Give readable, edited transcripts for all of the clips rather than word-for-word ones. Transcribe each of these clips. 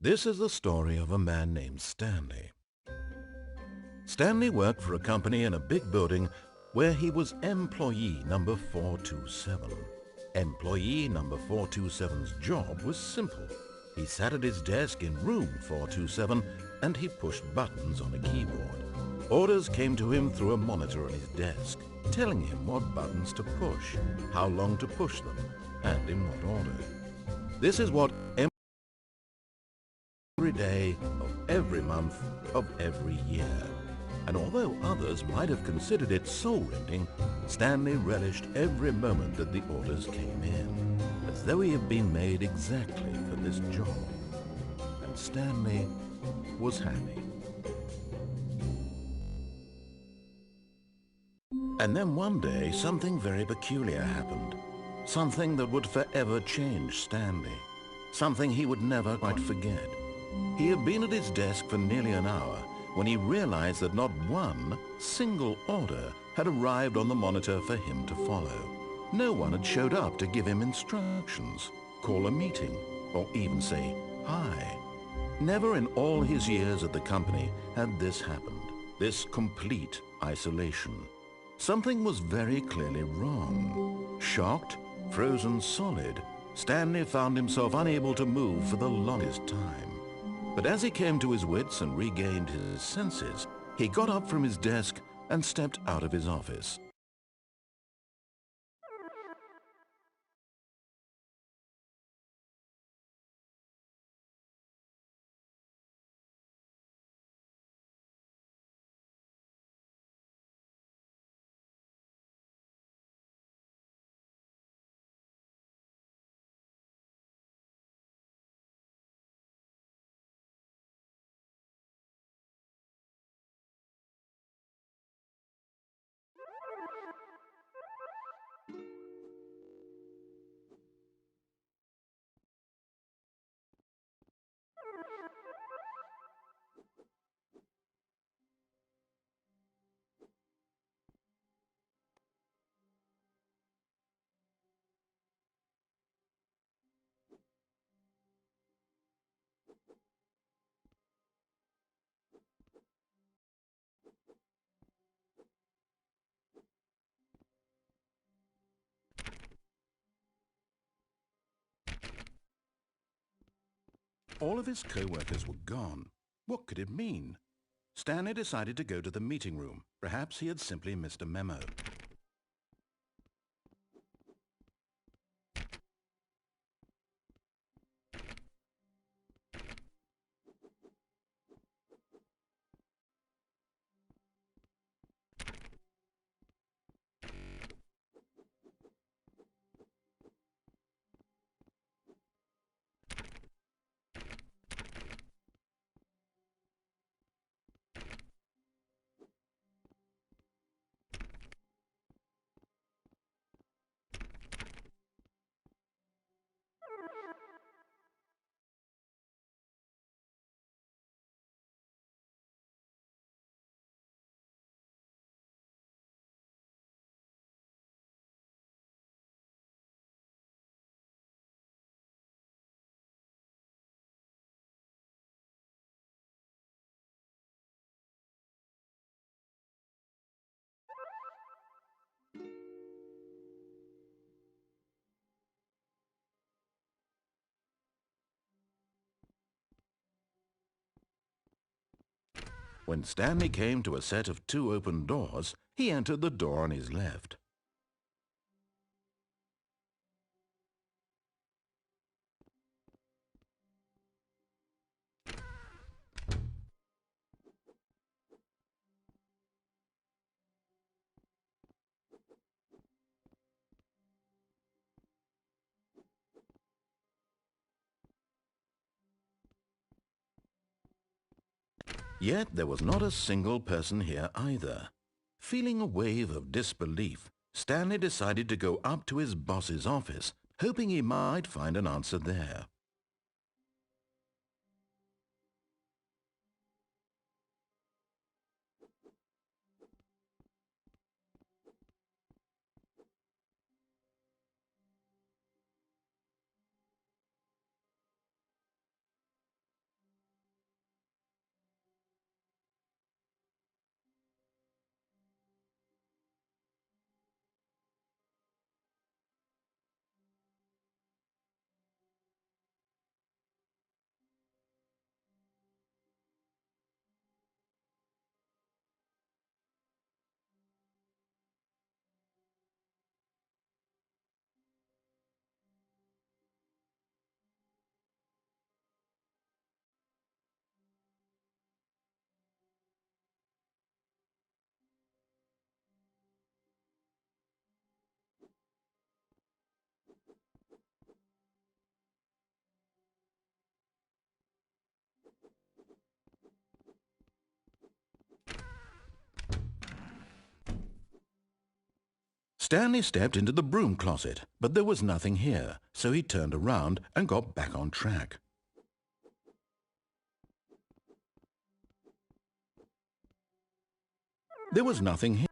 This is the story of a man named Stanley. Stanley worked for a company in a big building where he was employee number 427. Employee number 427's job was simple. He sat at his desk in room 427 and he pushed buttons on a keyboard. Orders came to him through a monitor on his desk, telling him what buttons to push, how long to push them, and in what order. This is what every day of every month of every year. And although others might have considered it soul-rending, Stanley relished every moment that the orders came in, as though he had been made exactly for this job. And Stanley was happy. And then one day, something very peculiar happened. Something that would forever change Stanley. Something he would never quite forget. He had been at his desk for nearly an hour when he realized that not one single order had arrived on the monitor for him to follow. No one had showed up to give him instructions, call a meeting, or even say hi. Never in all his years at the company had this happened, this complete isolation. Something was very clearly wrong. Shocked, frozen solid, Stanley found himself unable to move for the longest time. But as he came to his wits and regained his senses, he got up from his desk and stepped out of his office. All of his co-workers were gone. What could it mean? Stanley decided to go to the meeting room. Perhaps he had simply missed a memo. When Stanley came to a set of 2 open doors, he entered the door on his left. Yet there was not a single person here either. Feeling a wave of disbelief, Stanley decided to go up to his boss's office, hoping he might find an answer there. Stanley stepped into the broom closet, but there was nothing here, so he turned around and got back on track. There was nothing here.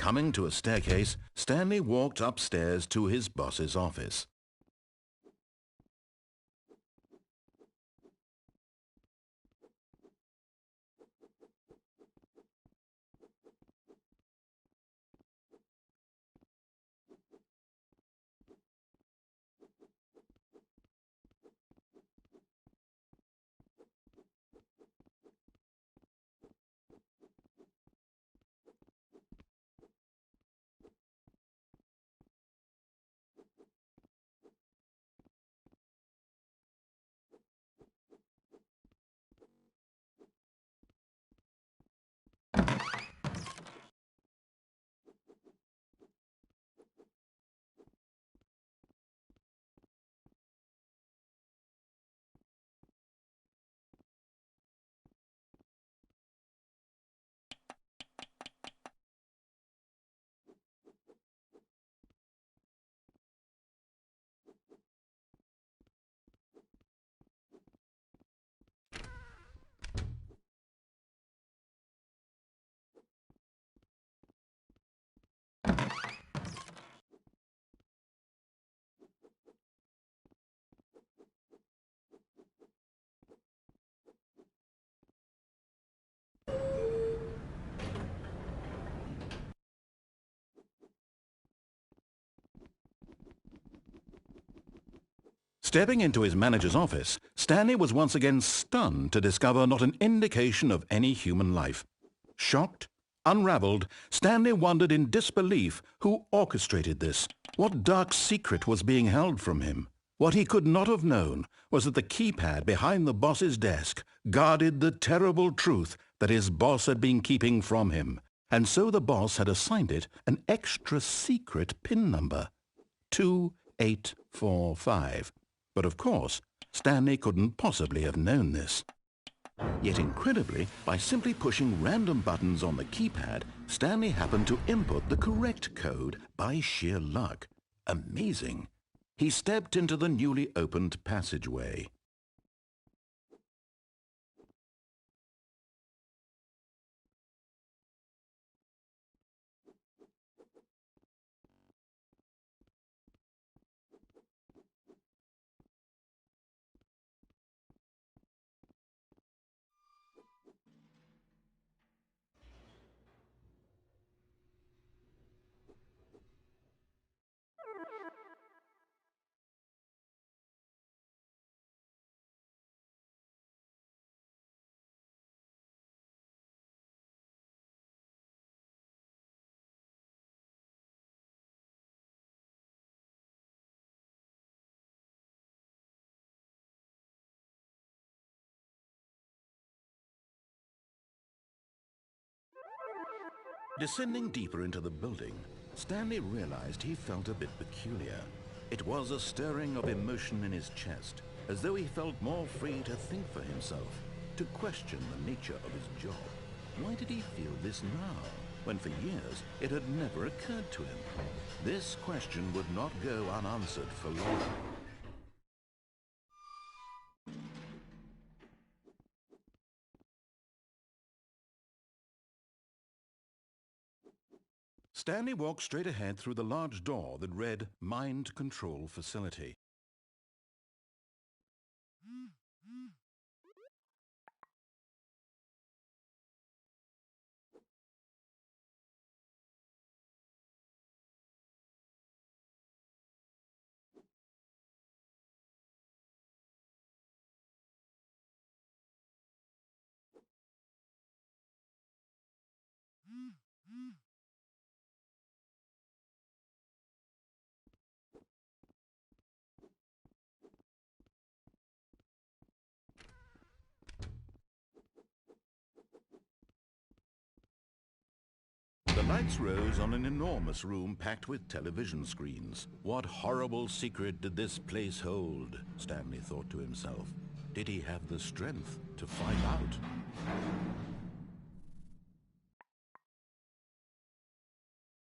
Coming to a staircase, Stanley walked upstairs to his boss's office. Stepping into his manager's office, Stanley was once again stunned to discover not an indication of any human life. Shocked, unraveled, Stanley wondered in disbelief who orchestrated this. What dark secret was being held from him? What he could not have known was that the keypad behind the boss's desk guarded the terrible truth that his boss had been keeping from him. And so the boss had assigned it an extra secret PIN number, 2845. But of course, Stanley couldn't possibly have known this. Yet incredibly, by simply pushing random buttons on the keypad, Stanley happened to input the correct code by sheer luck. Amazing. He stepped into the newly opened passageway. Descending deeper into the building, Stanley realized he felt a bit peculiar. It was a stirring of emotion in his chest, as though he felt more free to think for himself, to question the nature of his job. Why did he feel this now, when for years it had never occurred to him? This question would not go unanswered for long. Stanley walked straight ahead through the large door that read Mind Control Facility. The lights rose on an enormous room packed with television screens. What horrible secret did this place hold? Stanley thought to himself. Did he have the strength to find out?